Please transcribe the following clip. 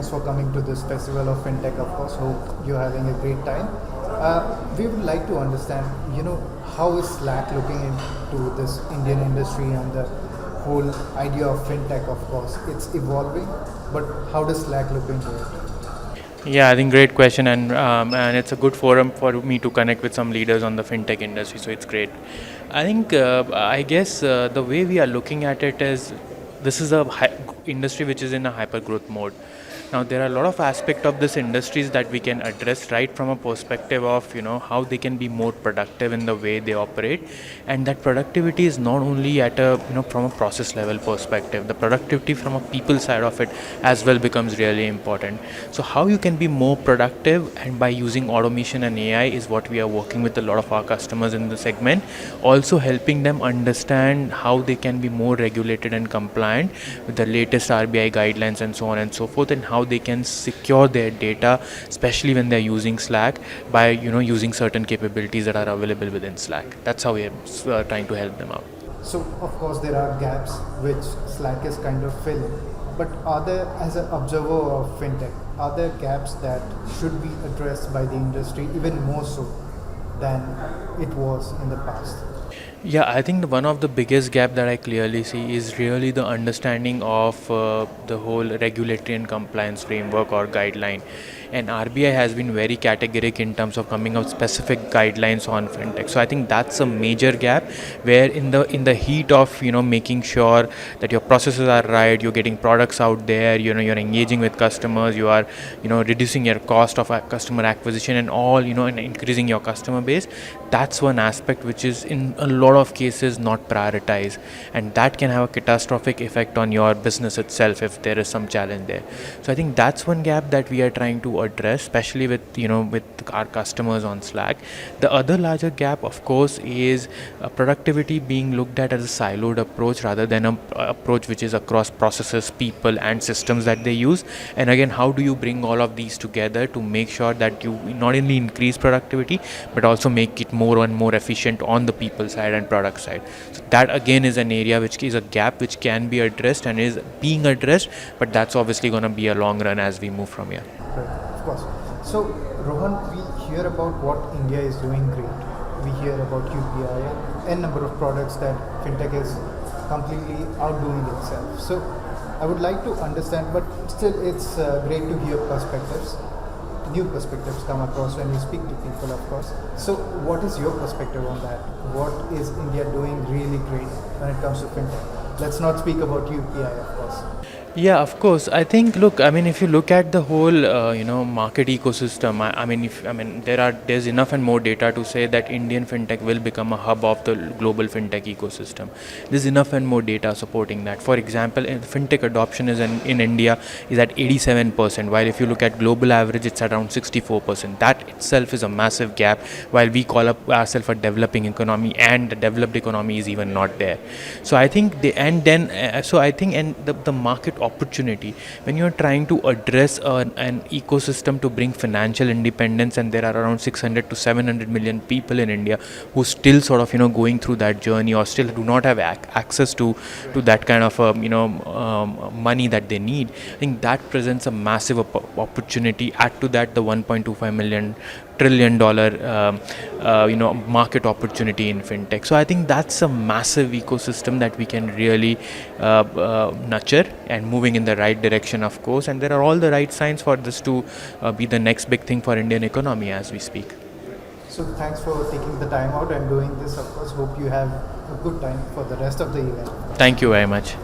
thanks for coming to this festival of Fintech. Of course, hope you're having a great time. We would like to understand, how is Slack looking into this Indian industry and the whole idea of Fintech. Of course, it's evolving, but how does Slack look into it? Yeah, I think great question, and it's a good forum for me to connect with some leaders on the fintech industry. So it's great. I think I guess the way we are looking at it is this is a industry which is in a hyper growth mode. Now there are a lot of aspect of this industries that we can address right from a perspective of how they can be more productive in the way they operate, and that productivity is not only at a from a process level perspective. The productivity from a people side of it as well becomes really important. So how you can be more productive, and by using automation and AI is what we are working with a lot of our customers in the segment, also helping them understand how they can be more regulated and compliant with the latest RBI guidelines and so on and so forth, and how they can secure their data, especially when they're using Slack, by using certain capabilities that are available within Slack. That's how we are trying to help them out. So, of course, there are gaps which Slack is kind of filling. But are there, as an observer of fintech, are there gaps that should be addressed by the industry even more so than it was in the past? Yeah, I think one of the biggest gap that I clearly see is really the understanding of the whole regulatory and compliance framework or guideline. And RBI has been very categoric in terms of coming up specific guidelines on fintech. So I think that's a major gap where in the heat of making sure that your processes are right, you're getting products out there, you're engaging with customers, you are reducing your cost of customer acquisition and all, and increasing your customer base. That's one aspect which is in a lot of cases not prioritized, and that can have a catastrophic effect on your business itself if there is some challenge there. So I think that's one gap that we are trying to address, especially with with our customers on Slack. The other larger gap, of course, is productivity being looked at as a siloed approach rather than a approach which is across processes, people and systems that they use. And again, how do you bring all of these together to make sure that you not only increase productivity but also make it more and more efficient on the people side and product side. So that again is an area which is a gap which can be addressed and is being addressed, but that's obviously going to be a long run as we move from here. Right, of course. So, Rohan, we hear about what India is doing great. We hear about UPI and n number of products that fintech is completely outdoing itself. So, I would like to understand, but still, it's great to hear perspectives. New perspectives come across when you speak to people, of course. So, what is your perspective on that? What is India doing really great when it comes to fintech? Let's not speak about UPI, of course. Yeah, of course. I think, look, I mean, if you look at the whole, market ecosystem, there's enough and more data to say that Indian fintech will become a hub of the global fintech ecosystem. There's enough and more data supporting that. For example, fintech adoption is in India is at 87%, while if you look at global average, it's around 64%. That itself is a massive gap, while we call up ourselves a developing economy, and the developed economy is even not there. So I think the market opportunity, when you're trying to address an ecosystem to bring financial independence, and there are around 600 to 700 million people in India who still sort of going through that journey, or still do not have access to that kind of money that they need. I think that presents a massive opportunity. Add to that the 1.25 million trillion dollar market opportunity in fintech. So I think that's a massive ecosystem that we can really nurture, and moving in the right direction, of course, and there are all the right signs for this to be the next big thing for Indian economy as we speak. So thanks for taking the time out and doing this. Of course, hope you have a good time for the rest of the event. Thank you very much.